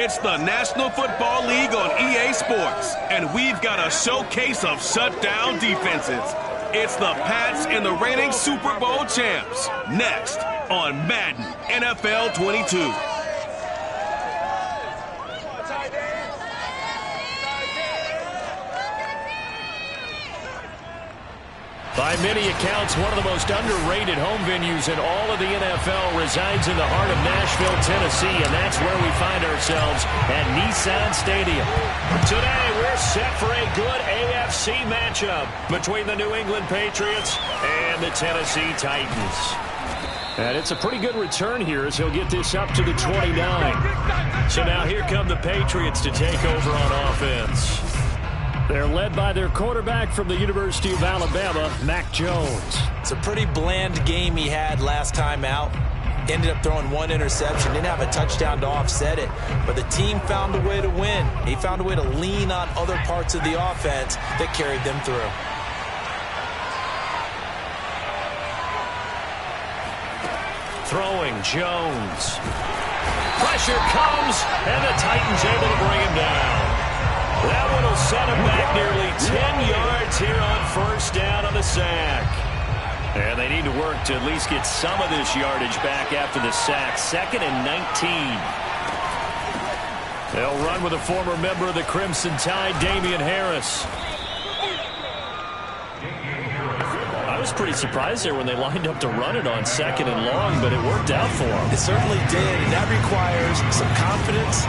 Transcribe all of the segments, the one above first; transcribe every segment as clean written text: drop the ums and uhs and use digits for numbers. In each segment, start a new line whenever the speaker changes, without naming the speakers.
It's the National Football League on EA Sports, and we've got a showcase of shutdown defenses. It's the Pats and the reigning Super Bowl champs. Next on Madden NFL 22.
By many accounts, one of the most underrated home venues in all of the NFL resides in the heart of Nashville, Tennessee, and that's where we find ourselves at Nissan Stadium. Today, we're set for a good AFC matchup between the New England Patriots and the Tennessee Titans. And it's a pretty good return here as he'll get this up to the 29. So now here come the Patriots to take over on offense. They're led by their quarterback from the University of Alabama, Mac Jones.
It's a pretty bland game he had last time out. Ended up throwing one interception. Didn't have a touchdown to offset it. But the team found a way to win. He found a way to lean on other parts of the offense that carried them through.
Throwing Jones. Pressure comes, and the Titans able to bring him down. That one will set him back nearly 10 yards here on first down on the sack. And they need to work to at least get some of this yardage back after the sack. 2nd and 19. They'll run with a former member of the Crimson Tide, Damian Harris. I was pretty surprised there when they lined up to run it on 2nd and long, but it worked out for them.
It certainly did, and that requires some confidence,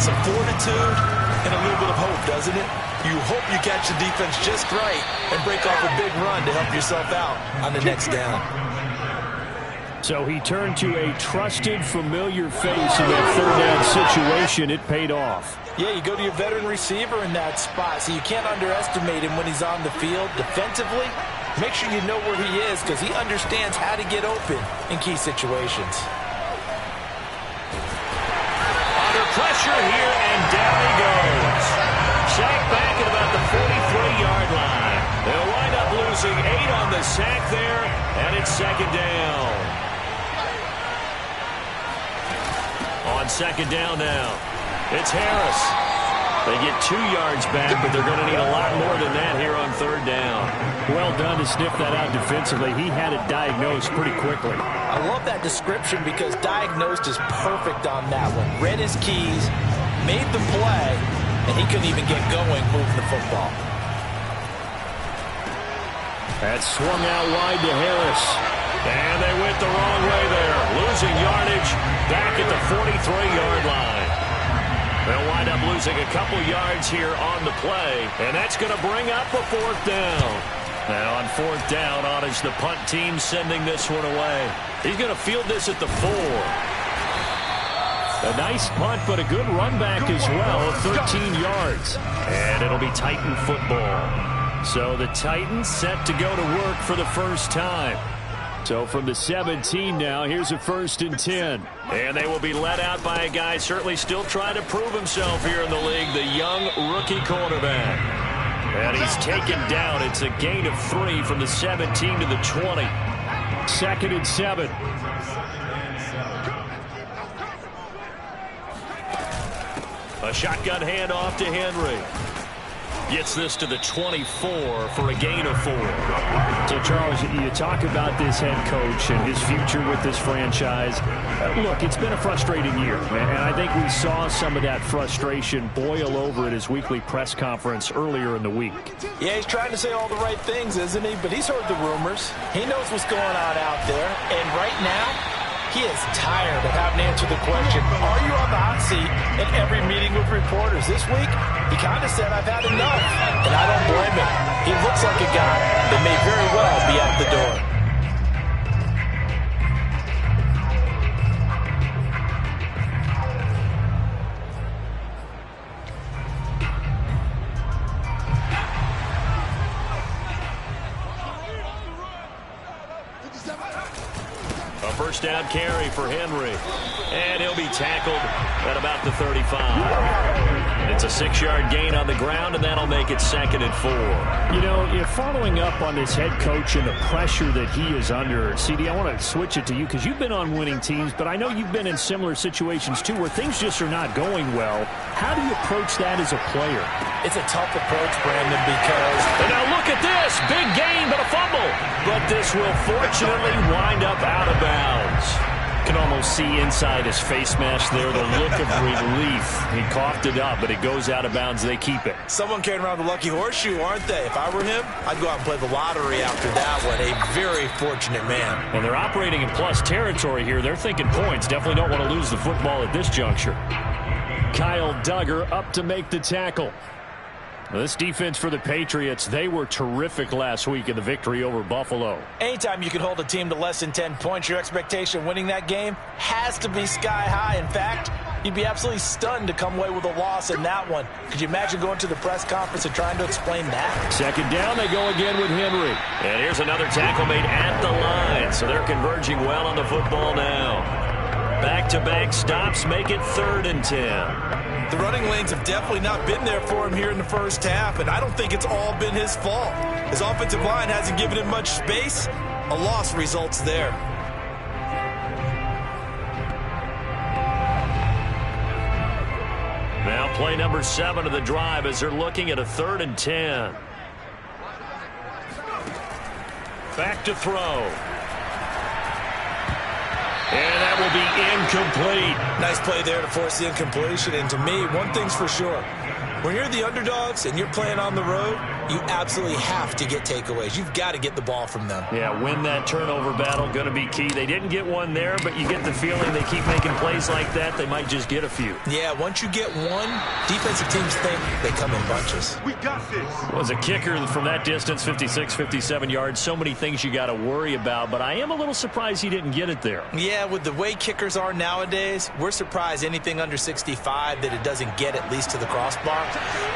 some fortitude, and a little bit of hope, doesn't it? You hope you catch the defense just right and break off a big run to help yourself out on the next down.
So he turned to a trusted, familiar face in that third down situation. It paid off.
Yeah, you go to your veteran receiver in that spot, so you can't underestimate him when he's on the field defensively. Make sure you know where he is because he understands how to get open in key situations.
Under pressure here, and down he goes. Sack back at about the 43-yard line. They'll wind up losing 8 on the sack there, and it's 2nd down. On 2nd down now, it's Harris. They get 2 yards back, but they're going to need a lot more than that here on 3rd down.
Well done to sniff that out defensively. He had it diagnosed pretty quickly.
I love that description because diagnosed is perfect on that one. Read his keys, made the play, and he couldn't even get going moving the football.
That swung out wide to Harris. And they went the wrong way there. Losing yardage back at the 43-yard line. They'll wind up losing a couple yards here on the play. And that's going to bring up a 4th down. Now on 4th down, on is the punt team sending this one away. He's going to field this at the 4.
A nice punt, but a good run back as well, 13 yards.
And it'll be Titan football. So the Titans set to go to work for the first time.
So from the 17 now, here's a 1st and 10.
And they will be led out by a guy certainly still trying to prove himself here in the league, the young rookie quarterback. And he's taken down. It's a gain of 3 from the 17 to the 20.
2nd and 7.
A shotgun handoff to Henry. Gets this to the 24 for a gain of 4.
So, Charles, you talk about this head coach and his future with this franchise. Look, it's been a frustrating year, and I think we saw some of that frustration boil over at his weekly press conference earlier in the week.
Yeah, he's trying to say all the right things, isn't he? But he's heard the rumors. He knows what's going on out there, and right now, he is tired of having to answer the question, are you on the hot seat in every meeting with reporters? This week, he kind of said, I've had enough, and I don't blame him. He looks like a guy that may very well be out the door.
A first down carry for Henry. And he'll be tackled at about the 35. And it's a 6-yard gain on the ground, and that'll make it 2nd and 4.
You know, following up on this head coach and the pressure that he is under, CD, I want to switch it to you because you've been on winning teams, but I know you've been in similar situations too where things just are not going well. How do you approach that as a player?
It's a tough approach, Brandon, because...
And now look at this. Big gain, but a fumble. But this will fortunately wind up out of bounds. You can almost see inside his face mask there the look of relief. He coughed it up, but it goes out of bounds. They keep it.
Someone carrying around the lucky horseshoe, aren't they? If I were him, I'd go out and play the lottery after that one. A very fortunate man.
And they're operating in plus territory here. They're thinking points. Definitely don't want to lose the football at this juncture. Kyle Duggar up to make the tackle. This defense for the Patriots, they were terrific last week in the victory over Buffalo.
Anytime you can hold a team to less than 10 points, your expectation of winning that game has to be sky high. In fact, you'd be absolutely stunned to come away with a loss in that one. Could you imagine going to the press conference and trying to explain that?
2nd down, they go again with Henry. And here's another tackle made at the line, so they're converging well on the football now. Back-to-back stops make it 3rd and 10.
The running lanes have definitely not been there for him here in the first half, and I don't think it's all been his fault. His offensive line hasn't given him much space. A loss results there.
Now play number 7 of the drive as they're looking at a 3rd and 10. Back to throw. And that will be incomplete.
Nice play there to force the incompletion. And to me, one thing's for sure. When you're the underdogs and you're playing on the road, you absolutely have to get takeaways. You've got to get the ball from them.
Yeah, win that turnover battle, going to be key. They didn't get one there, but you get the feeling they keep making plays like that, they might just get a few.
Yeah, once you get one, defensive teams think they come in bunches.
We got this.
Was a kicker from that distance, 56, 57 yards. So many things you got to worry about, but I am a little surprised he didn't get it there.
Yeah, with the way kickers are nowadays, we're surprised anything under 65 that it doesn't get at least to the crossbar.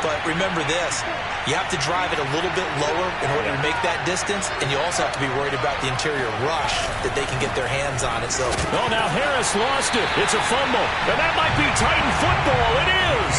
But remember this, you have to drive it a little bit lower in order to make that distance, and you also have to be worried about the interior rush that they can get their hands on it. So,
oh, now Harris lost it. It's a fumble. And that might be Titan football. It is.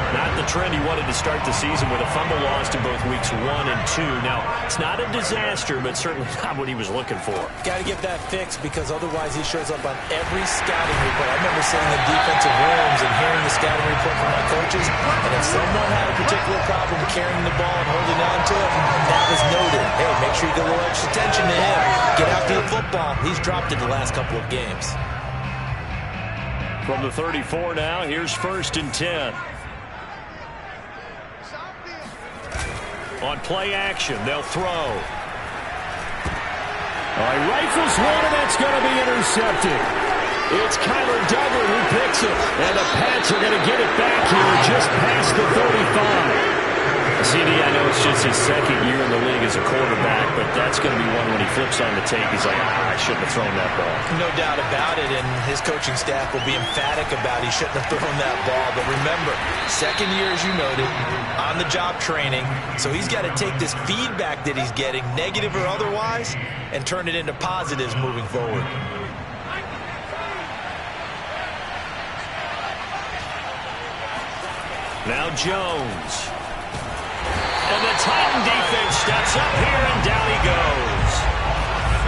Not the trend he wanted to start the season with a fumble lost in both weeks 1 and 2. Now, it's not a disaster, but certainly not what he was looking for.
Got to get that fixed because otherwise he shows up on every scouting report. I remember sitting in defensive rooms and hearing the scouting report from my coaches, and if someone had a particular problem carrying the ball and holding on to it, that was noted. Hey, make sure you get a little extra attention to him. Get after the football. He's dropped it the last couple of games.
From the 34 now, here's 1st and 10. On play action, they'll throw.
He rifles one, and that's going to be intercepted. It's Kyler Duggar who picks it, and the Pats are going to get it back here just past the 35.
CD, I know it's just his 2nd year in the league as a quarterback, but that's going to be one when he flips on the tape. He's like, I shouldn't have thrown that ball.
No doubt about it, and his coaching staff will be emphatic about he shouldn't have thrown that ball. But remember, 2nd year, as you noted, on-the-job training, so he's got to take this feedback that he's getting, negative or otherwise, and turn it into positives moving forward.
Now Jones. And the Titan defense steps up here, and down he goes.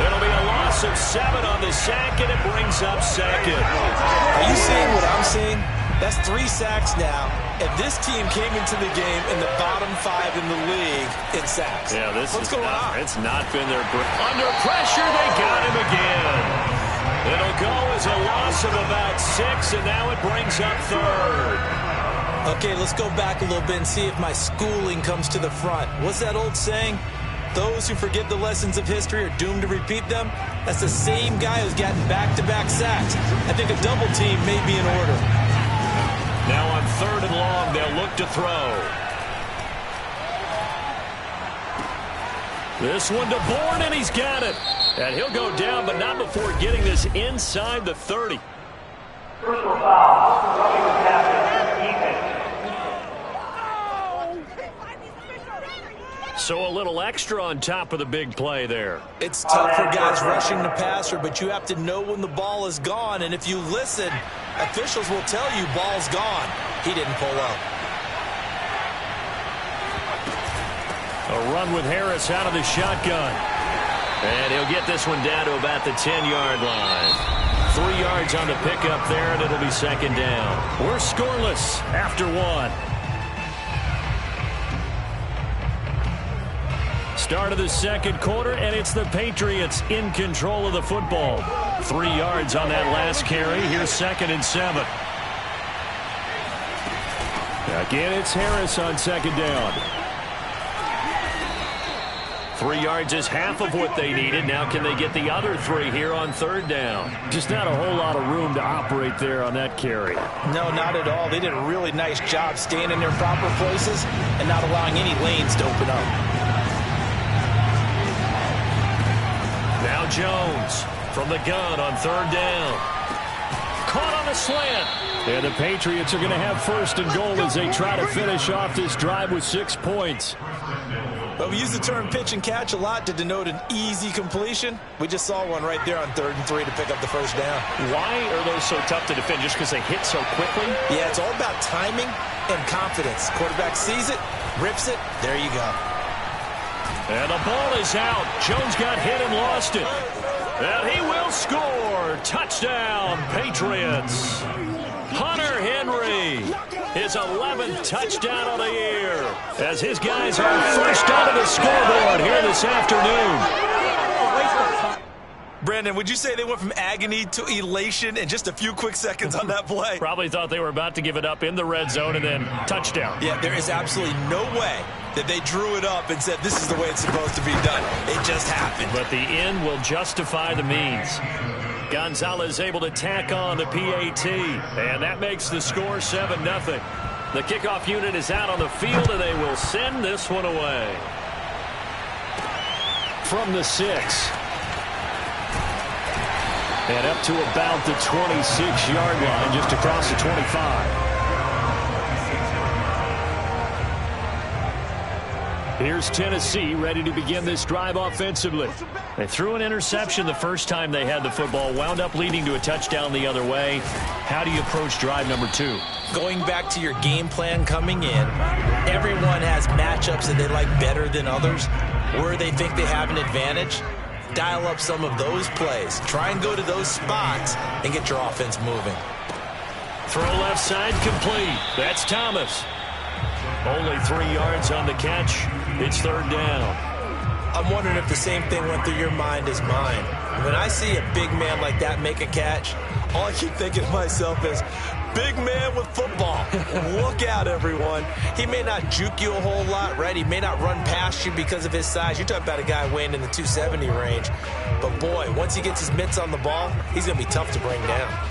It'll be a loss of 7 on the sack, and it brings up 2nd.
Are you seeing what I'm seeing? That's 3 sacks now, and this team came into the game in the bottom 5 in the league in sacks.
Yeah,
What's going on?
It's not been their... Under pressure, they got him again. It'll go as a loss of about 6, and now it brings up 3rd.
Okay, let's go back a little bit and see if my schooling comes to the front. What's that old saying? Those who forget the lessons of history are doomed to repeat them. That's the same guy who's gotten back-to-back sacks. I think a double team may be in order.
Now on 3rd and long, they'll look to throw. This one to Bourne, and he's got it. And he'll go down, but not before getting this inside the 30.
Personal foul. Rushing the passer. Defense.
So a little extra on top of the big play there.
It's tough for guys rushing the passer, but you have to know when the ball is gone. And if you listen, officials will tell you ball's gone. he didn't pull up.
A run with Harris out of the shotgun. And he'll get this one down to about the 10-yard line. 3 yards on the pickup there, and it'll be second down.
We're scoreless after one. Start of the second quarter, and it's the Patriots in control of the football. 3 yards on that last carry. Here's 2nd and 7. Again, it's Harris on second down.
3 yards is half of what they needed. Now can they get the other 3 here on 3rd down?
Just not a whole lot of room to operate there on that carry.
No, not at all. They did a really nice job staying in their proper places and not allowing any lanes to open up.
Now Jones from the gun on 3rd down. Caught on the slant.
And the Patriots are going to have 1st and goal as they try to finish off this drive with 6 points.
But we use the term pitch and catch a lot to denote an easy completion. We just saw one right there on 3rd and 3 to pick up the 1st down.
Why are those so tough to defend? Just because they hit so quickly?
Yeah, it's all about timing and confidence. Quarterback sees it, rips it, there you go.
And the ball is out. Jones got hit and lost it. And he will score. Touchdown, Patriots. Hunter Henry, his 11th touchdown of the year, as his guys are first onto the scoreboard here this afternoon.
Brandon, would you say they went from agony to elation in just a few quick seconds on that play?
Probably thought they were about to give it up in the red zone and then touchdown.
Yeah, there is absolutely no way that they drew it up and said this is the way it's supposed to be done. It just happened.
But the end will justify the means. Gonzalez able to tack on the PAT, and that makes the score 7-0. The kickoff unit is out on the field, and they will send this one away.
From the 6. And up to about the 26-yard line, just across the 25. Here's Tennessee ready to begin this drive offensively.
They threw an interception the first time they had the football, wound up leading to a touchdown the other way. How do you approach drive number 2?
Going back to your game plan coming in, everyone has matchups that they like better than others, where they think they have an advantage. Dial up some of those plays. Try and go to those spots and get your offense moving.
Throw left side complete. That's Thomas. Only 3 yards on the catch. It's 3rd down.
I'm wondering if the same thing went through your mind as mine. When I see a big man like that make a catch, all I keep thinking to myself is, big man with football. Look out, everyone. He may not juke you a whole lot, right? He may not run past you because of his size. You're talking about a guy weighing in the 270 range. But, boy, once he gets his mitts on the ball, he's going to be tough to bring down.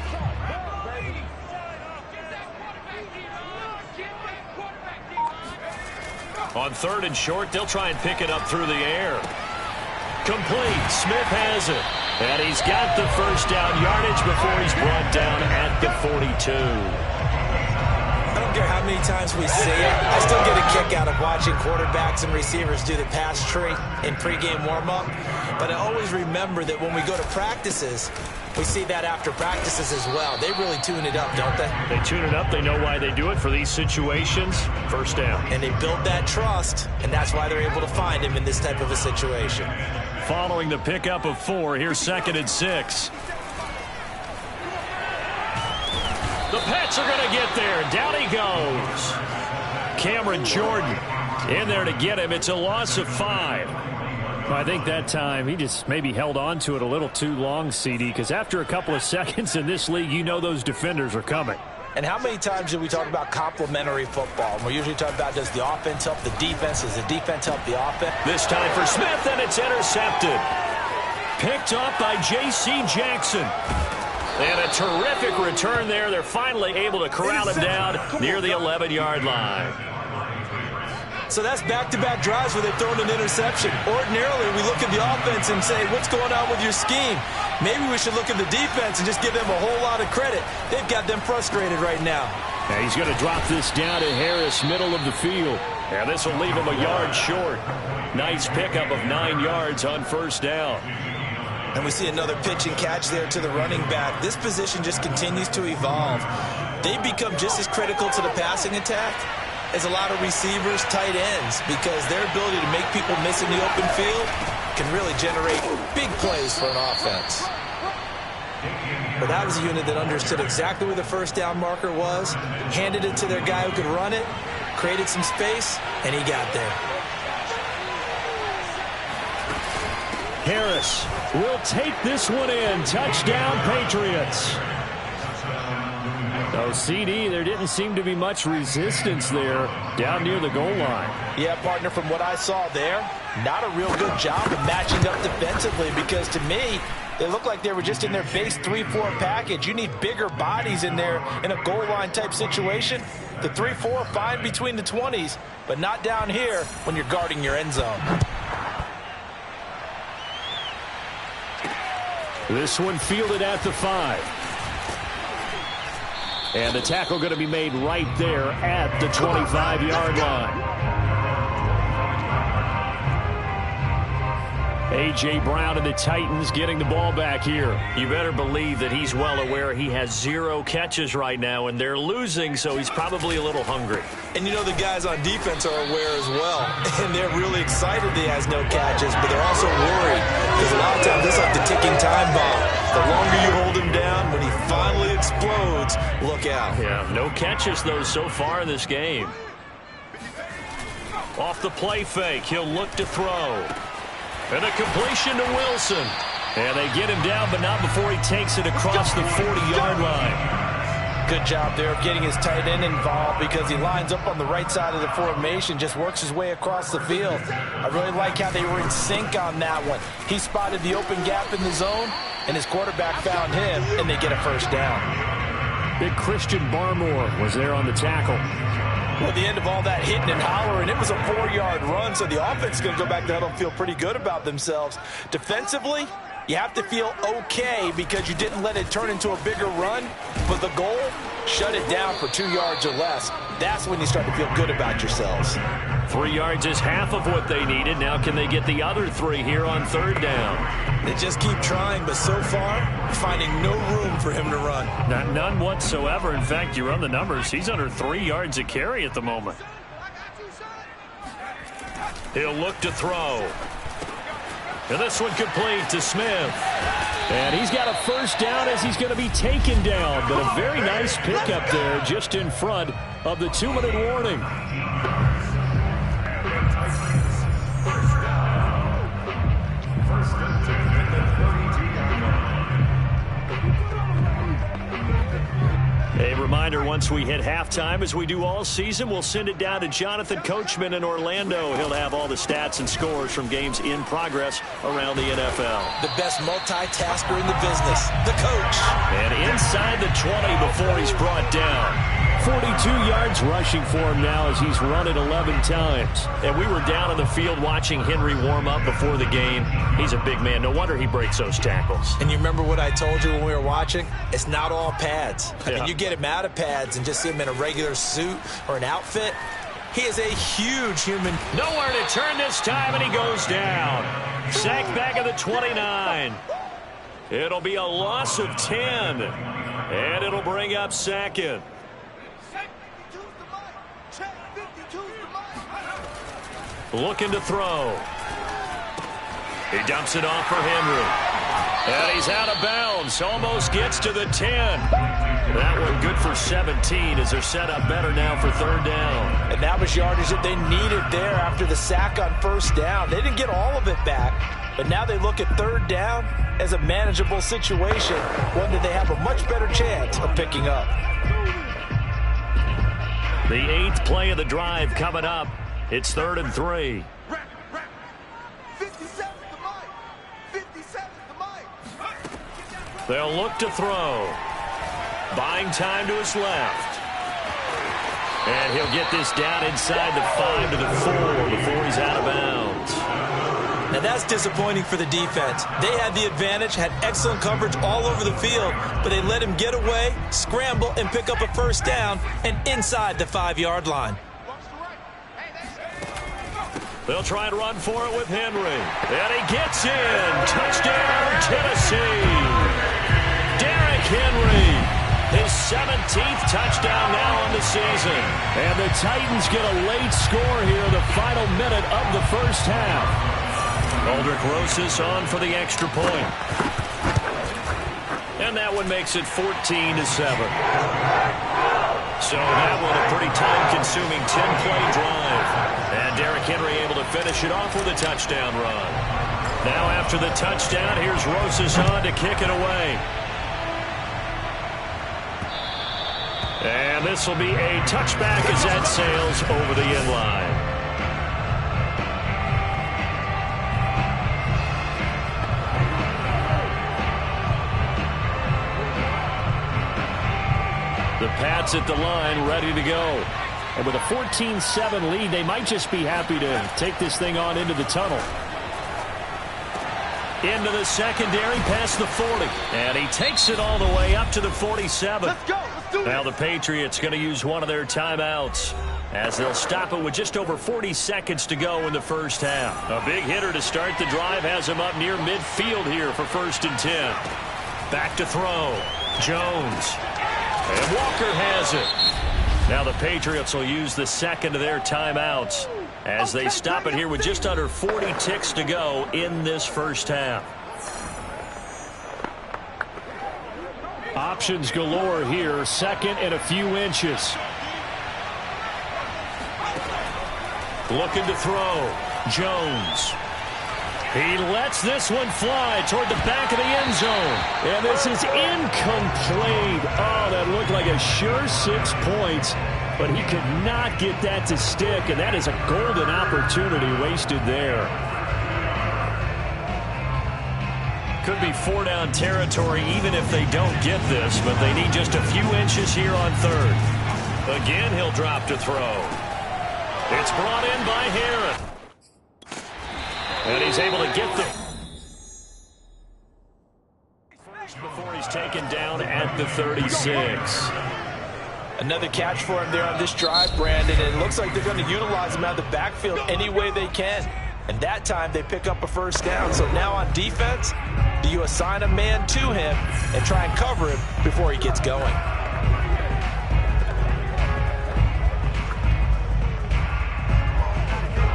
On 3rd and short, they'll try and pick it up through the air. Complete. Smith has it. And he's got the 1st down yardage before he's brought down at the 42.
I don't care how many times we say it. I still get a kick out of watching quarterbacks and receivers do the pass tree in pregame warm-up. But I always remember that when we go to practices, we see that after practices as well. They really tune it up, don't they?
They tune it up. They know why they do it for these situations. 1st down.
And they build that trust, and that's why they're able to find him in this type of a situation.
Following the pickup of 4, here's 2nd and 6.
The Pats are going to get there. Down he goes.
Cameron Jordan in there to get him. It's a loss of 5. I think that time he just maybe held on to it a little too long, CD, because after a couple of seconds in this league, you know those defenders are coming.
And how many times do we talk about complementary football? And we usually talk about, does the offense help the defense? Does the defense help the offense?
This time for Smith, and it's intercepted.
Picked up by J.C. Jackson.
And a terrific return there. They're finally able to corral him down near the 11-yard line.
So that's back-to-back drives where they've thrown an interception. Ordinarily, we look at the offense and say, what's going on with your scheme? Maybe we should look at the defense and just give them a whole lot of credit. They've got them frustrated right now.
Now he's going to drop this down to Harris, middle of the field.
And this will leave him a yard short. Nice pickup of 9 yards on 1st down.
And we see another pitch and catch there to the running back. This position just continues to evolve. they become just as critical to the passing attack as a lot of receivers, tight ends, because their ability to make people miss in the open field can really generate big plays for an offense. But that was a unit that understood exactly where the first down marker was, handed it to their guy who could run it, created some space, and he got there.
Harris will take this one in. Touchdown, Patriots. Oh, CD, there didn't seem to be much resistance there down near the goal line.
Yeah, partner, from what I saw there, not a real good job of matching up defensively, because to me, they looked like they were just in their base 3-4 package. You need bigger bodies in there in a goal line type situation. The 3-4, fine between the 20s, but not down here when you're guarding your end zone.
This one fielded at the 5. And the tackle going to be made right there at the 25-yard line. A.J. Brown and the Titans getting the ball back here.
You better believe that he's well aware he has 0 catches right now, and they're losing, so he's probably a little hungry.
And you know the guys on defense are aware as well, and they're really excited that he has no catches, but they're also worried, because a lot of times this is like the ticking time bomb. The longer you hold him down, when he finally explodes, look out.
Yeah, no catches, though, so far in this game. Off the play fake, he'll look to throw. And a completion to Wilson. And they get him down, but not before he takes it across the 40-yard line.
Good job there of getting his tight end involved, because he lines up on the right side of the formation, just works his way across the field. I really like how they were in sync on that one. He spotted the open gap in the zone, and his quarterback found him, and they get a first down.
Big Christian Barmore was there on the tackle.
Well, at the end of all that hitting and hollering, it was a 4-yard run, so the offense is going to go back to huddle and feel pretty good about themselves. Defensively, you have to feel okay because you didn't let it turn into a bigger run, but the goal, shut it down for 2 yards or less. That's when you start to feel good about yourselves.
3 yards is half of what they needed. Now can they get the other 3 here on third down?
They just keep trying, but so far, finding no room for him to run.
None whatsoever. In fact, you run the numbers. He's under 3 yards a carry at the moment. He'll look to throw. And this one complete to Smith.
And he's got a first down as he's going to be taken down. But a very nice pickup there just in front of the 2-minute warning. A reminder, once we hit halftime, as we do all season, we'll send it down to Jonathan Coachman in Orlando. He'll have all the stats and scores from games in progress around the NFL.
The best multitasker in the business, the coach.
And inside the 20 before he's brought down.
42 yards rushing for him now as he's run it 11 times.
And we were down on the field watching Henry warm up before the game. He's a big man. No wonder he breaks those tackles.
And you remember what I told you when we were watching? It's not all pads. I mean, you get him out of pads and just see him in a regular suit or an outfit. He is a huge human.
Nowhere to turn this time, and he goes down. Sacked back at the 29. It'll be a loss of 10. And it'll bring up second. Looking to throw. He dumps it off for Henry. And he's out of bounds. Almost gets to the 10. That one good for 17 as they're set up better now for third down.
And that was yardage that they needed there after the sack on first down. They didn't get all of it back, but now they look at third down as a manageable situation, one that they have a much better chance of picking up.
The 8th play of the drive coming up. It's 3rd and 3. They'll look to throw. Buying time to his left. And he'll get this down inside the 5 to the 4 before he's out of bounds.
Now that's disappointing for the defense. They had the advantage, had excellent coverage all over the field, but they let him get away, scramble, and pick up a first down, and inside the 5-yard line.
They'll try and run for it with Henry. And he gets in. Touchdown, Tennessee. Derrick Henry, his 17th touchdown now on the season.
And the Titans get a late score here in the final minute of the first half.
Aldrich Rosas on for the extra point. And that one makes it 14-7. So that one a pretty time-consuming 10-play drive. And Derrick Henry able to finish it off with a touchdown run. Now after the touchdown, here's Rosas on to kick it away. And this will be a touchback as that sails over the end line. The Pats at the line, ready to go. And with a 14-7 lead, they might just be happy to take this thing on into the tunnel. Into the secondary, past the 40. And he takes it all the way up to the 47.
Let's go. Let's do it.
Now the Patriots going to use one of their timeouts as they'll stop it with just over 40 seconds to go in the first half. A big hitter to start the drive has him up near midfield here for 1st and 10. Back to throw. Jones. And Walker has it. Now the Patriots will use the second of their timeouts as they stop it here with just under 40 ticks to go in this first half.
Options galore here. Second and a few inches.
Looking to throw. Jones. He lets this one fly toward the back of the end zone.
And this is incomplete. Oh, that looked like a sure 6 points. But he could not get that to stick. And that is a golden opportunity wasted there.
Could be 4-down territory even if they don't get this. But they need just a few inches here on 3rd. Again, he'll drop to throw. It's brought in by Heron. And he's able to get the before he's taken down at the 36.
Another catch for him there on this drive, Brandon. And it looks like they're going to utilize him out of the backfield any way they can. And that time they pick up a 1st down. So now on defense, do you assign a man to him and try and cover him before he gets going?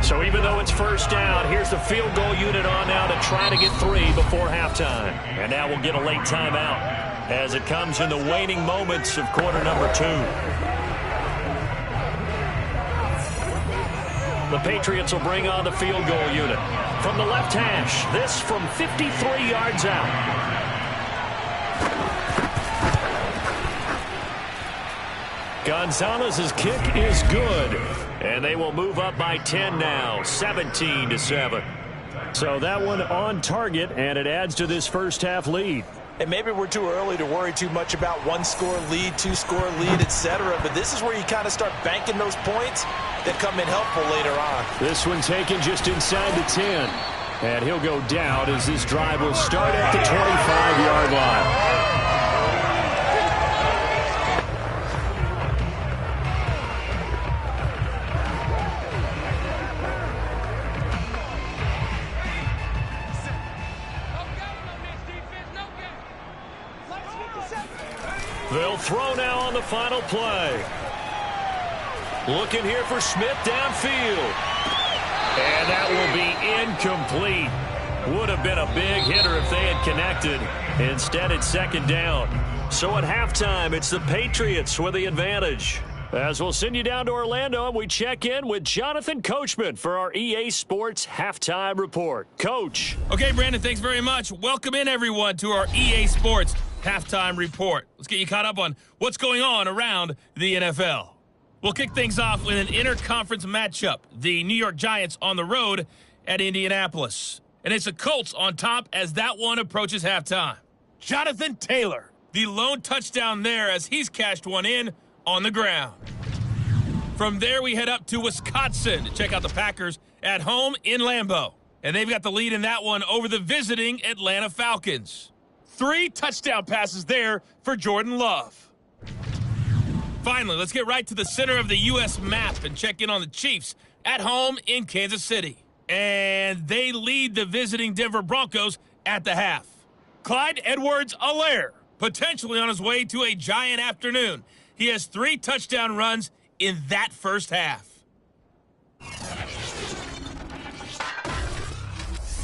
So even though it's 1st down, here's the field goal unit on now to try to get 3 before halftime. And now we'll get a late timeout as it comes in the waning moments of quarter number 2. The Patriots will bring on the field goal unit. From the left hash, this from 53 yards out. Gonzalez's kick is good. And they will move up by 10 now, 17-7.
So that one on target, and it adds to this first half lead.
And maybe we're too early to worry too much about 1-score lead, 2-score lead, etc. But this is where you kind of start banking those points that come in helpful later on.
This one taken just inside the 10. And he'll go down as this drive will start at the 25-yard line.
They'll throw now on the final play. Looking here for Smith downfield. And that will be incomplete. Would have been a big hitter if they had connected. Instead, it's 2nd down. So at halftime, it's the Patriots with the advantage. As we'll send you down to Orlando, and we check in with Jonathan Coachman for our EA Sports Halftime Report. Coach.
Okay, Brandon, thanks very much. Welcome in, everyone, to our EA Sports Halftime Report. Let's get you caught up on what's going on around the NFL. We'll kick things off with an interconference matchup. The New York Giants on the road at Indianapolis. And it's the Colts on top as that one approaches halftime. Jonathan Taylor, the lone touchdown there as he's cashed one in on the ground. From there, we head up to Wisconsin to check out the Packers at home in Lambeau. And they've got the lead in that one over the visiting Atlanta Falcons. 3 touchdown passes there for Jordan Love. Finally, let's get right to the center of the U.S. map and check in on the Chiefs at home in Kansas City. And they lead the visiting Denver Broncos at the half. Clyde Edwards-Helaire potentially on his way to a giant afternoon. He has 3 touchdown runs in that first half.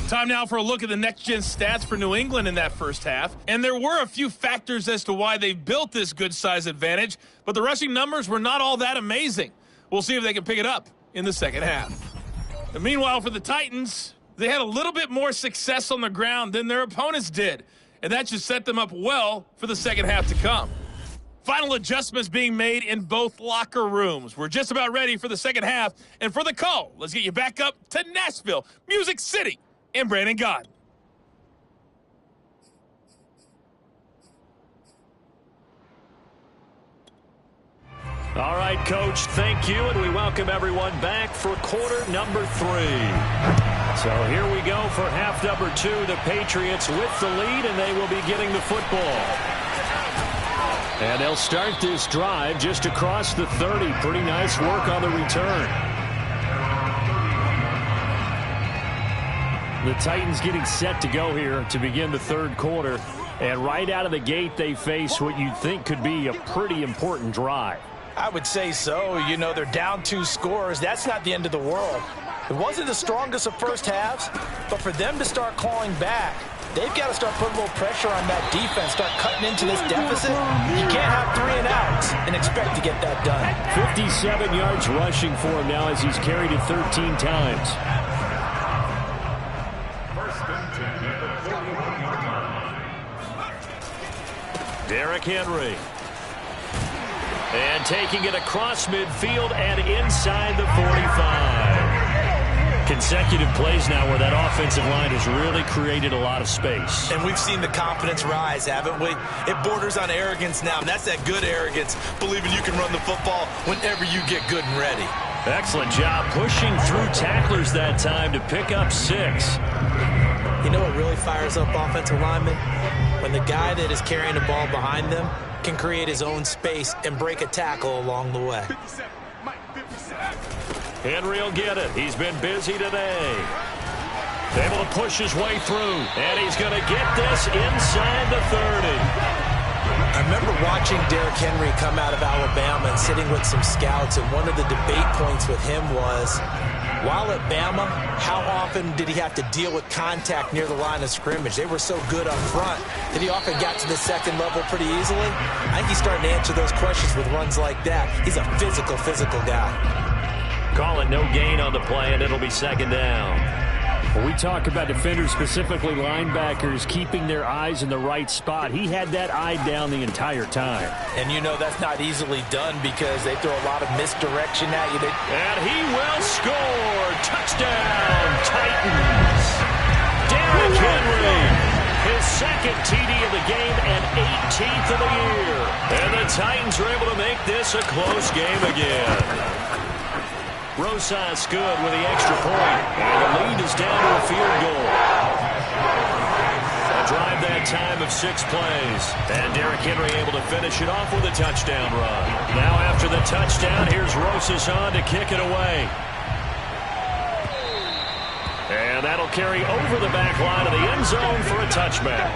Time now for a look at the next-gen stats for New England in that first half. And there were a few factors as to why they built this good-size advantage, but the rushing numbers were not all that amazing. We'll see if they can pick it up in the second half. And meanwhile, for the Titans, they had a little bit more success on the ground than their opponents did, and that should set them up well for the second half to come. Final adjustments being made in both locker rooms. We're just about ready for the second half, and for the call, let's get you back up to Nashville, Music City, and Brandon Gott.
All right, Coach, thank you, and we welcome everyone back for quarter number 3. So here we go for half number 2. The Patriots with the lead, and they will be getting the football. And they'll start this drive just across the 30. Pretty nice work on the return. The Titans getting set to go here to begin the third quarter. And right out of the gate, they face what you'd think could be a pretty important drive.
I would say so. You know, they're down 2 scores. That's not the end of the world. It wasn't the strongest of first halves, but for them to start clawing back, they've got to start putting a little pressure on that defense, start cutting into this deficit. You can't have 3 and outs and expect to get that done.
57 yards rushing for him now as he's carried it 13 times.
Derrick Henry. And taking it across midfield and inside the 45. Consecutive plays now where that offensive line has really created a lot of space.
And we've seen the confidence rise, haven't we? It borders on arrogance now, and that's that good arrogance, believing you can run the football whenever you get good and ready.
Excellent job pushing through tacklers that time to pick up 6.
You know what really fires up offensive linemen? When the guy that is carrying the ball behind them can create his own space and break a tackle along the way.
Henry will get it. He's been busy today. Able to push his way through, and he's going to get this inside the 30.
I remember watching Derrick Henry come out of Alabama and sitting with some scouts, and one of the debate points with him was, while at Bama, how often did he have to deal with contact near the line of scrimmage? They were so good up front that he often got to the second level pretty easily. I think he's starting to answer those questions with runs like that. He's a physical guy.
Call it no gain on the play, and it'll be second down.
When we talk about defenders, specifically linebackers, keeping their eyes in the right spot, he had that eye down the entire time.
And you know that's not easily done because they throw a lot of misdirection at you.
And he will score. Touchdown, Titans. Derrick Henry, his second TD of the game and 18th of the year. And the Titans are able to make this a close game again. Rosas good with the extra point, and the lead is down to a field goal. A drive that time of 6 plays, and Derrick Henry able to finish it off with a touchdown run. Now after the touchdown, here's Rosas on to kick it away. And that'll carry over the back line of the end zone for a touchback.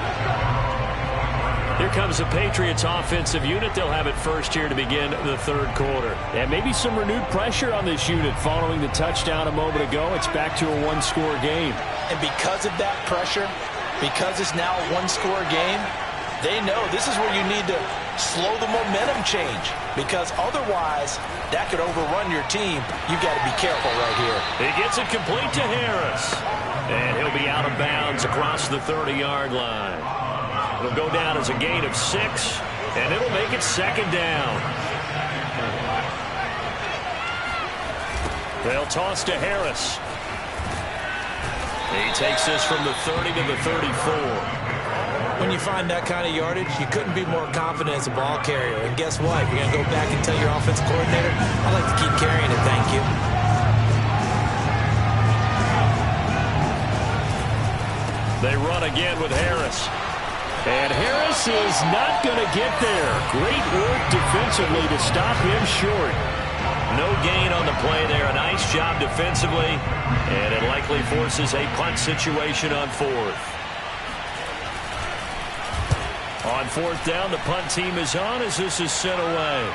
Here comes the Patriots offensive unit. They'll have it first here to begin the third quarter.
And maybe some renewed pressure on this unit following the touchdown a moment ago. It's back to a 1-score game.
And because of that pressure, because it's now a 1-score game, they know this is where you need to slow the momentum change. Because otherwise, that could overrun your team. You've got to be careful right here.
He gets it complete to Harris. And he'll be out of bounds across the 30-yard line. It'll go down as a gain of 6, and it'll make it second down. They'll toss to Harris. He takes this from the 30 to the 34.
When you find that kind of yardage, you couldn't be more confident as a ball carrier. And guess what? You're going to go back and tell your offensive coordinator, I'd like to keep carrying it, thank you.
They run again with Harris.
And Harris is not going to get there. Great work defensively to stop him short.
No gain on the play there. A nice job defensively. And it likely forces a punt situation on 4th. On fourth down, the punt team is on as this is sent away.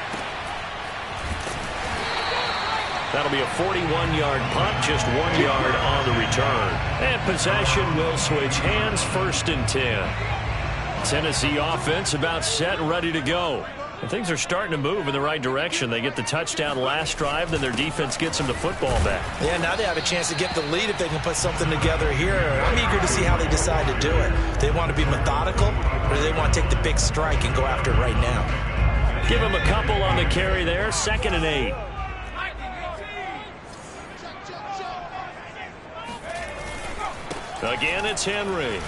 That'll be a 41-yard punt, just 1 yard on the return. And possession will switch hands, 1st and 10. Tennessee offense about set and ready to go. And things are starting to move in the right direction. They get the touchdown last drive, then their defense gets them the football back.
Yeah, now they have a chance to get the lead if they can put something together here. I'm eager to see how they decide to do it. They want to be methodical, or do they want to take the big strike and go after it right now?
Give them a couple on the carry there, 2nd and 8. Again, it's Henry.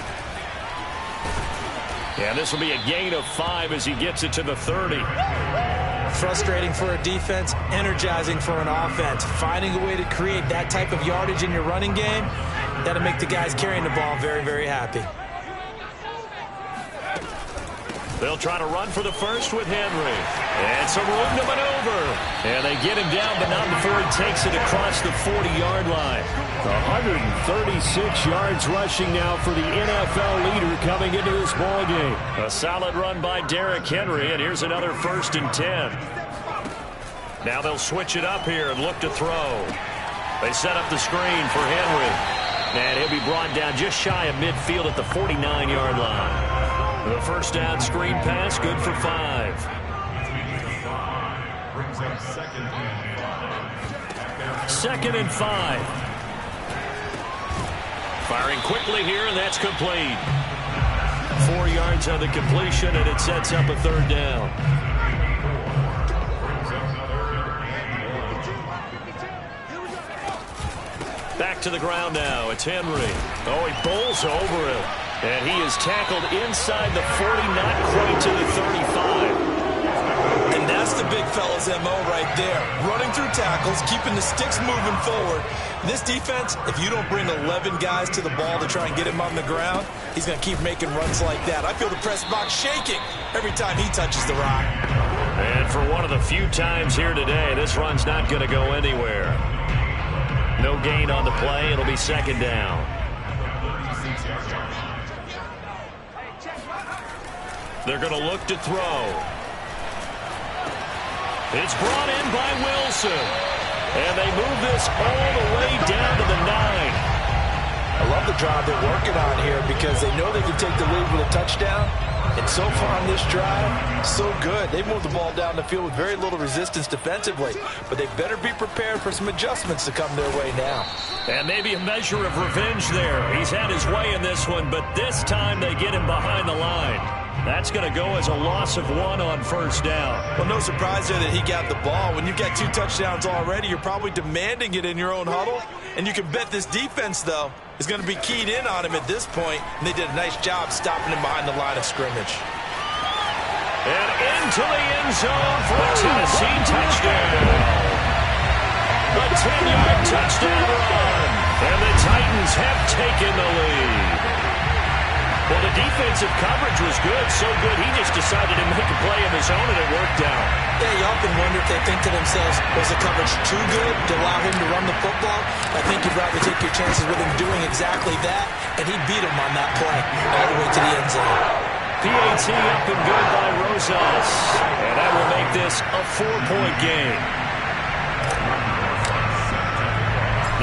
Yeah, this will be a gain of 5 as he gets it to the 30.
Frustrating for a defense, energizing for an offense. Finding a way to create that type of yardage in your running game, that'll make the guys carrying the ball very, very happy.
They'll try to run for the first with Henry. And some room to maneuver. And they get him down, but not before he takes it across the 40-yard line.
136 yards rushing now for the NFL leader coming into this ball game.
A solid run by Derrick Henry, and here's another 1st and 10. Now they'll switch it up here and look to throw. They set up the screen for Henry. And he'll be brought down just shy of midfield at the 49-yard line. The first down screen pass, good for 5. Second and 5. Firing quickly here, and that's complete. 4 yards on the completion, and it sets up a 3rd down. Back to the ground now. It's Henry. Oh, he bowls over it. And he is tackled inside the 40, not quite to the 35.
And that's the big fella's MO right there. Running through tackles, keeping the sticks moving forward. This defense, if you don't bring 11 guys to the ball to try and get him on the ground, he's going to keep making runs like that. I feel the press box shaking every time he touches the rock.
And for one of the few times here today, this run's not going to go anywhere. No gain on the play. It'll be 2nd down. They're going to look to throw. It's brought in by Wilson. And they move this all the way down to the 9.
I love the drive they're working on here because they know they can take the lead with a touchdown. And so far on this drive, so good. They've moved the ball down the field with very little resistance defensively. But they better be prepared for some adjustments to come their way now.
And maybe a measure of revenge there. He's had his way in this one, but this time they get him behind the line. That's going to go as a loss of 1 on 1st down.
Well, no surprise there that he got the ball. When you've got 2 touchdowns already, you're probably demanding it in your own huddle. And you can bet this defense, though, is going to be keyed in on him at this point. And they did a nice job stopping him behind the line of scrimmage.
And into the end zone for a Tennessee touchdown. A 10-yard touchdown run. And the Titans have taken the lead. Well, the defensive coverage was good, so good he just decided to make a play of his own, and it worked out.
Yeah, you often wonder if they think to themselves, was the coverage too good to allow him to run the football? I think you'd rather take your chances with him doing exactly that, and he beat him on that play all the way to the end zone.
PAT up and good by Rosas, and that will make this a 4-point game.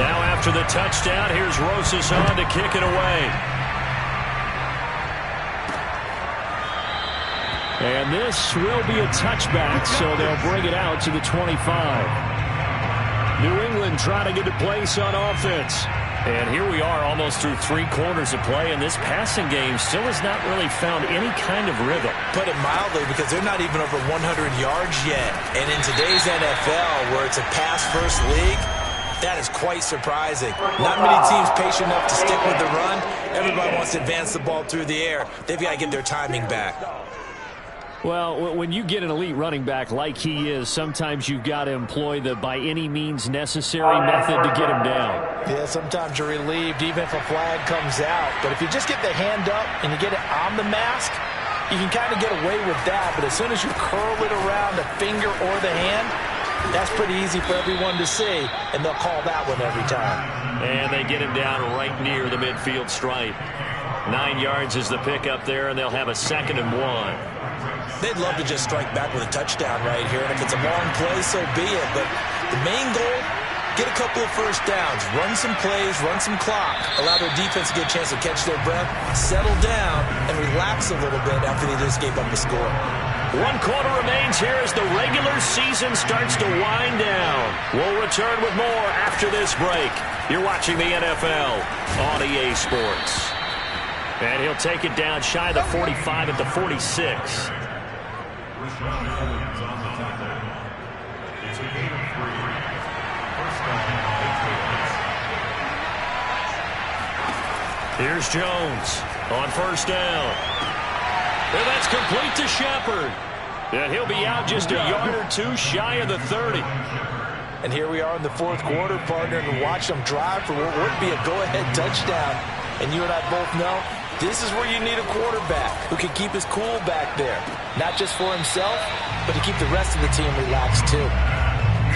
Now after the touchdown, here's Rosas on to kick it away.
And this will be a touchback, so they'll bring it out to the 25. New England trying to get a place on offense.
And here we are almost through 3 quarters of play, and this passing game still has not really found any kind of rhythm.
Put it mildly, because they're not even over 100 yards yet. And in today's NFL, where it's a pass-first league, that is quite surprising. Not many teams patient enough to stick with the run. Everybody wants to advance the ball through the air. They've got to get their timing back.
Well, when you get an elite running back like he is, sometimes you've got to employ the by any means necessary method to get him down.
Yeah, sometimes you're relieved even if a flag comes out. But if you just get the hand up and you get it on the mask, you can kind of get away with that. But as soon as you curl it around the finger or the hand, that's pretty easy for everyone to see, and they'll call that one every time.
And they get him down right near the midfield stripe. 9 yards is the pickup there, and they'll have a 2nd and 1.
They'd love to just strike back with a touchdown right here, and if it's a long play, so be it. But the main goal, get a couple of first downs, run some plays, run some clock, allow their defense to get a chance to catch their breath, settle down, and relax a little bit after they just gave up a score.
1 quarter remains here as the regular season starts to wind down. We'll return with more after this break. You're watching the NFL on EA Sports. And he'll take it down shy of the 45 at the 46. Here's Jones on 1st down. And that's complete to Shepard. And he'll be out just a yard or 2 shy of the 30.
And here we are in the 4th quarter, partner, and watch them drive for what would be a go-ahead touchdown. And you and I both know this is where you need a quarterback who can keep his cool back there. Not just for himself, but to keep the rest of the team relaxed too.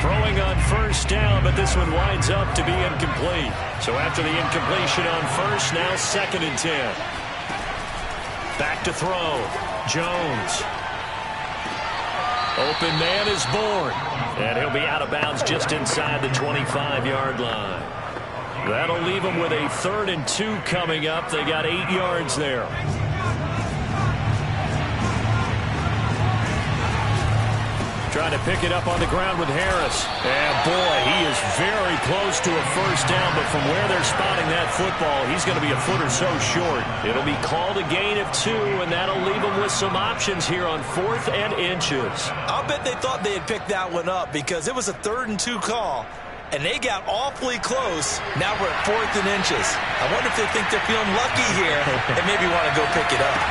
Throwing on 1st down, but this one winds up to be incomplete. So after the incompletion on 1st, now 2nd and 10. Back to throw. Jones. Open man is born. And he'll be out of bounds just inside the 25-yard line. That'll leave them with a 3rd and 2 coming up. They got 8 yards there. Trying to pick it up on the ground with Harris. And boy, he is very close to a 1st down, but from where they're spotting that football, he's going to be a foot or so short. It'll be called a gain of 2, and that'll leave them with some options here on 4th and inches.
I'll bet they thought they had picked that one up because it was a 3rd and 2 call, and they got awfully close. Now we're at 4th and inches. I wonder if they think they're feeling lucky here and maybe want to go pick it up.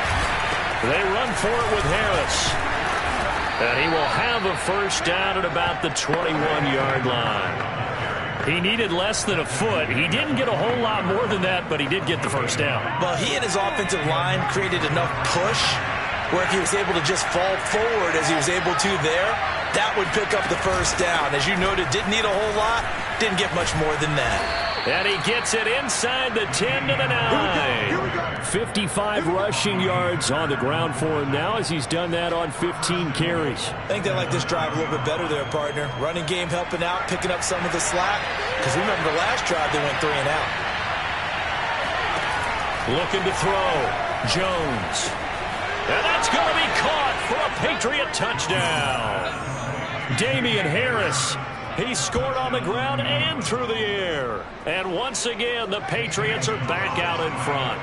They run for it with Harris. And he will have a 1st down at about the 21-yard line. He needed less than a foot. He didn't get a whole lot more than that, but he did get the 1st down.
Well, he and his offensive line created enough push where if he was able to just fall forward as he was able to there, that would pick up the 1st down. As you noted, didn't need a whole lot, didn't get much more than that.
And he gets it inside the 10 to the 9.
55 rushing yards on the ground for him now as he's done that on 15 carries.
I think they like this drive a little bit better there, partner. Running game helping out, picking up some of the slack. Because remember the last drive they went 3 and out.
Looking to throw. Jones. And that's going to be caught for a Patriot touchdown. Damian Harris. He scored on the ground and through the air. And once again, the Patriots are back out in front.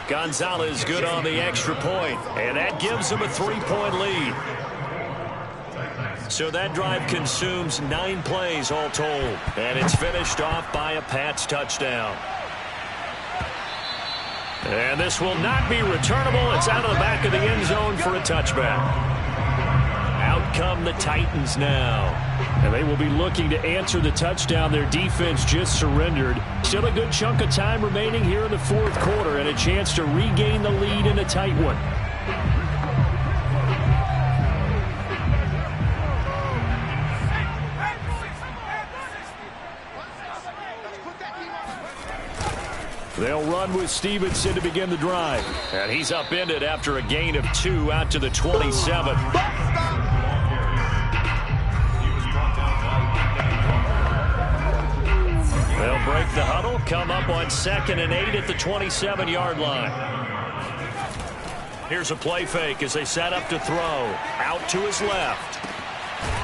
Gonzalez good on the extra point, and that gives them a 3-point lead. So that drive consumes 9 plays all told, and it's finished off by a Pats touchdown. And this will not be returnable. It's out of the back of the end zone for a touchback. Out come the Titans now.
And they will be looking to answer the touchdown their defense just surrendered. Still a good chunk of time remaining here in the 4th quarter and a chance to regain the lead in a tight one. They'll run with Stevenson to begin the drive.
And he's upended after a gain of 2 out to the 27. They'll break the huddle, come up on 2nd and 8 at the 27-yard line. Here's a play fake as they set up to throw. Out to his left.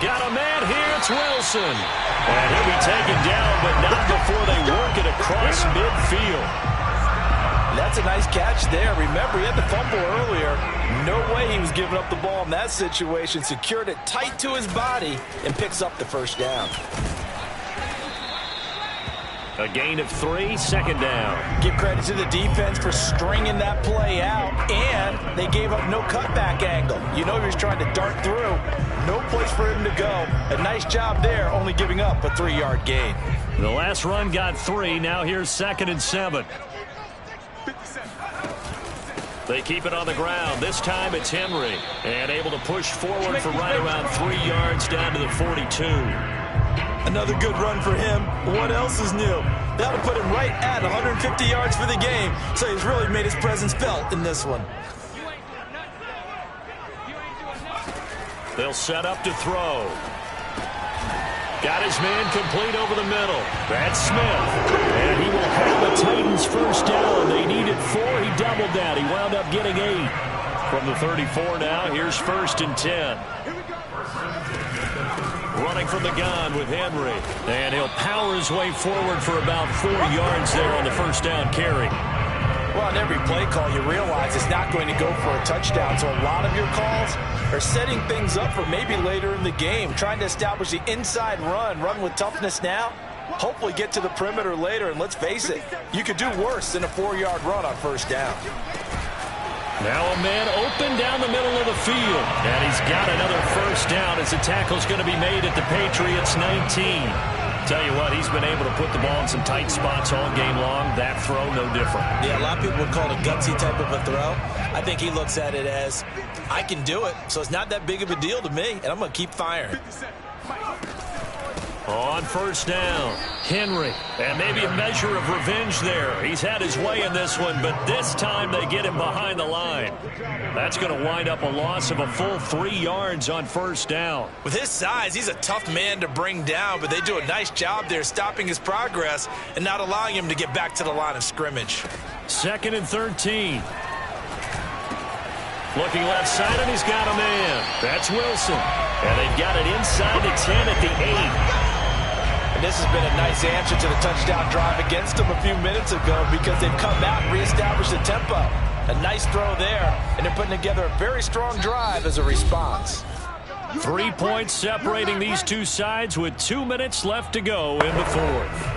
Got a man here, it's Wilson. And he'll be taken down, but not before they work it across midfield.
That's a nice catch there. Remember, he had the fumble earlier. No way he was giving up the ball in that situation. Secured it tight to his body and picks up the 1st down.
A gain of 3, 2nd down.
Give credit to the defense for stringing that play out, and they gave up no cutback angle. You know he was trying to dart through. No place for him to go. A nice job there, only giving up a 3-yard gain.
The last run got 3. Now here's 2nd and 7. They keep it on the ground. This time it's Henry. And able to push forward for right around 3 yards down to the 42.
Another good run for him. What else is new? That'll put him right at 150 yards for the game, so he's really made his presence felt in this one.
They'll set up to throw. Got his man complete over the middle. That's Smith. And he will have the Titans first down. They needed 4. He doubled that. He wound up getting 8. From the 34 now, here's 1st and 10. Running from the gun with Henry. And he'll power his way forward for about 4 yards there on the first down carry.
Well, on every play call, you realize it's not going to go for a touchdown, so a lot of your calls are setting things up for maybe later in the game, trying to establish the inside run with toughness now, hopefully get to the perimeter later, and let's face it, you could do worse than a 4-yard run on first down.
Now a man open down the middle of the field, and he's got another first down as the tackle's going to be made at the Patriots 19. Tell you what, he's been able to put the ball in some tight spots all game long. That throw, no different.
Yeah, a lot of people would call it a gutsy type of a throw. I think he looks at it as, I can do it, so it's not that big of a deal to me, and I'm going to keep firing.
On first down, Henry, and maybe a measure of revenge there. He's had his way in this one, but this time they get him behind the line. That's going to wind up a loss of a full 3 yards on first down.
With his size, he's a tough man to bring down, but they do a nice job there stopping his progress and not allowing him to get back to the line of scrimmage.
2nd and 13. Looking left side, and he's got a man. That's Wilson. And they've got it inside the 10 at the 8.
And this has been a nice answer to the touchdown drive against them a few minutes ago because they've come out and reestablished the tempo. A nice throw there, and they're putting together a very strong drive as a response.
3 points separating these two sides with 2 minutes left to go in the 4th.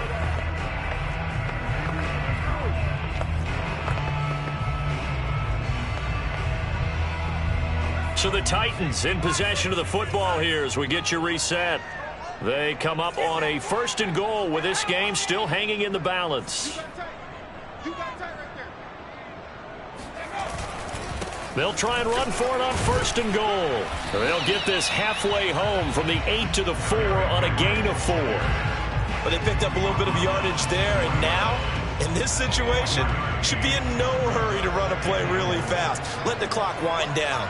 So the Titans in possession of the football here as we get you reset. They come up on a 1st and goal with this game still hanging in the balance. They'll try and run for it on 1st and goal. They'll get this halfway home from the 8 to the 4 on a gain of 4.
But they picked up a little bit of yardage there, and now, in this situation, should be in no hurry to run a play really fast. Let the clock wind down.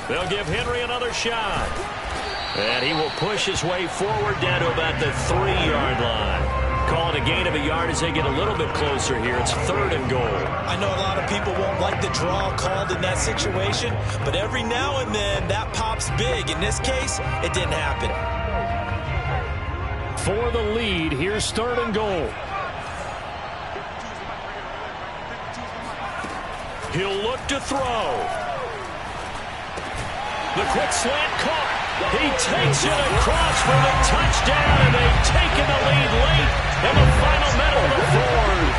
They'll give Henry another shot. And he will push his way forward down to about the 3-yard line. Call it a gain of a yard as they get a little bit closer here. It's 3rd and goal.
I know a lot of people won't like the draw called in that situation, but every now and then that pops big. In this case, it didn't happen.
For the lead, here's 3rd and goal. He'll look to throw. The quick slant caught. He takes it across for the touchdown, and they've taken the lead late in the final minute of the 4th.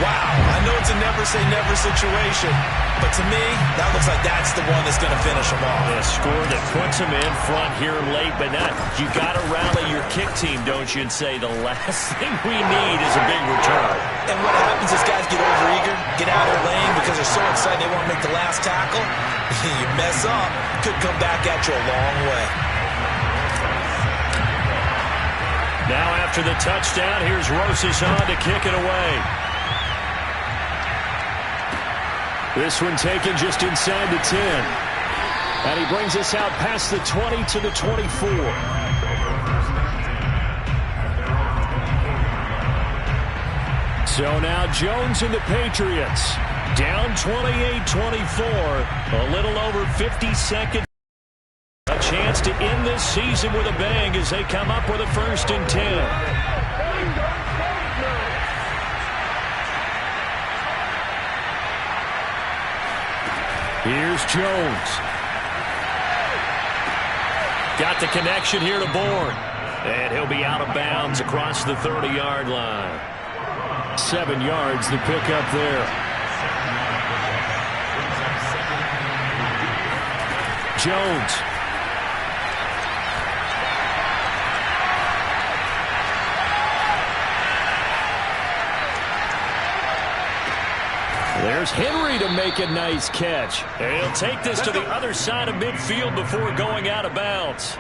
Wow. I know it's a never-say-never situation, but to me, that looks like that's the one that's going to finish them off.
A score that puts them in front here late, but not. You got to rally your kick team, don't you, and say the last thing we need is a big return.
And what happens is guys get overeager, get out of their lane because they're so excited they want to make the last tackle. You mess up, could come back at you a long way.
Now after the touchdown, here's Rosas on to kick it away. This one taken just inside the 10. And he brings us out past the 20 to the 24. So now Jones and the Patriots down 28-24. A little over 50 seconds. A chance to end this season with a bang as they come up with a 1st and 10. Here's Jones. Got the connection here to Bourne. And he'll be out of bounds across the 30-yard line. 7 yards the pickup there. Jones.
there's Henry to make a nice catch.
And he'll take this to the other side of midfield before going out of bounds.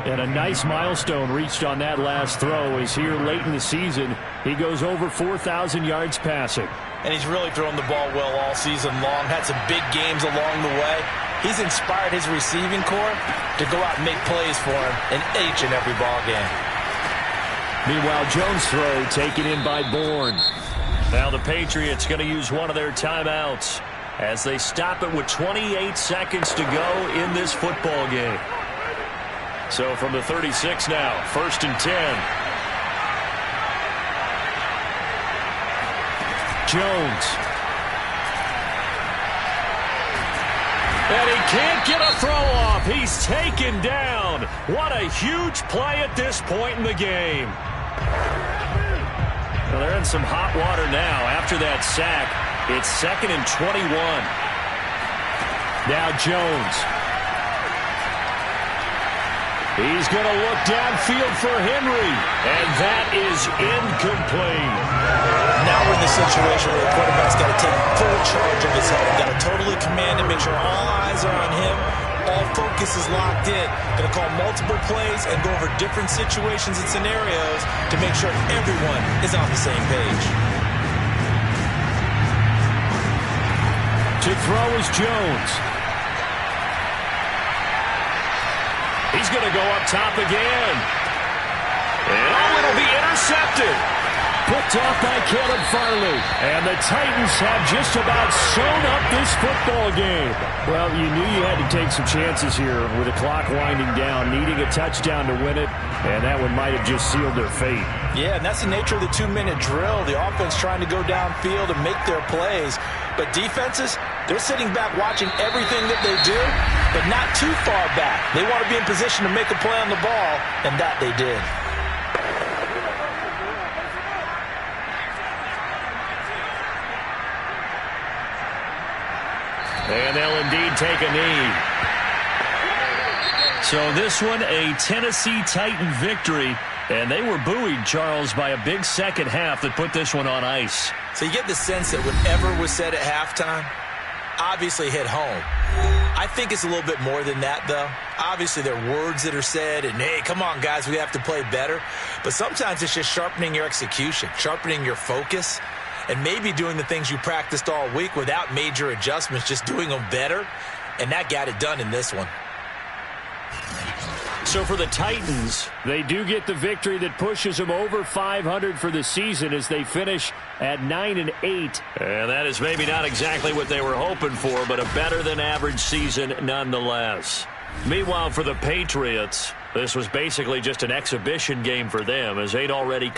And a nice milestone reached on that last throw as here late in the season, he goes over 4,000 yards passing.
And he's really thrown the ball well all season long. Had some big games along the way. He's inspired his receiving corps to go out and make plays for him in each and every ball game.
Meanwhile, Jones' throw taken in by Bourne.
Now the Patriots going to use one of their timeouts as they stop it with 28 seconds to go in this football game. So from the 36 now, 1st and 10.
Jones.
And he can't get a throw off. He's taken down. What a huge play at this point in the game. Well, they're in some hot water now. After that sack, it's 2nd and 21.
Now Jones. He's going to look downfield for Henry.
And that is incomplete.
Now we're in the situation where the quarterback's got to take full charge of his health. Got to totally command it, make sure all eyes are on him. All focus is locked in. Going to call multiple plays and go over different situations and scenarios to make sure everyone is on the same page.
To throw is Jones.
He's going to go up top again. And it'll be intercepted.
Picked off by Caleb Farley. And the Titans have just about sewn up this football game. Well, you knew you had to take some chances here with the clock winding down, needing a touchdown to win it, and that one might have just sealed their fate.
Yeah, and that's the nature of the 2-minute drill. The offense trying to go downfield and make their plays. But defenses, they're sitting back watching everything that they do, but not too far back. They want to be in position to make a play on the ball, and that they did.
And they'll indeed take a knee. So this one, a Tennessee Titan victory. And they were buoyed, Charles, by a big second half that put this one on ice.
So you get the sense that whatever was said at halftime obviously hit home. I think it's a little bit more than that, though. Obviously, there are words that are said, and, hey, come on, guys, we have to play better. But sometimes it's just sharpening your execution, sharpening your focus, and maybe doing the things you practiced all week without major adjustments, just doing them better. And that got it done in this one.
So for the Titans,
they do get the victory that pushes them over 500 for the season as they finish at 9-8.
And that is maybe not exactly what they were hoping for, but a better than average season nonetheless. Meanwhile, for the Patriots, this was basically just an exhibition game for them as they'd already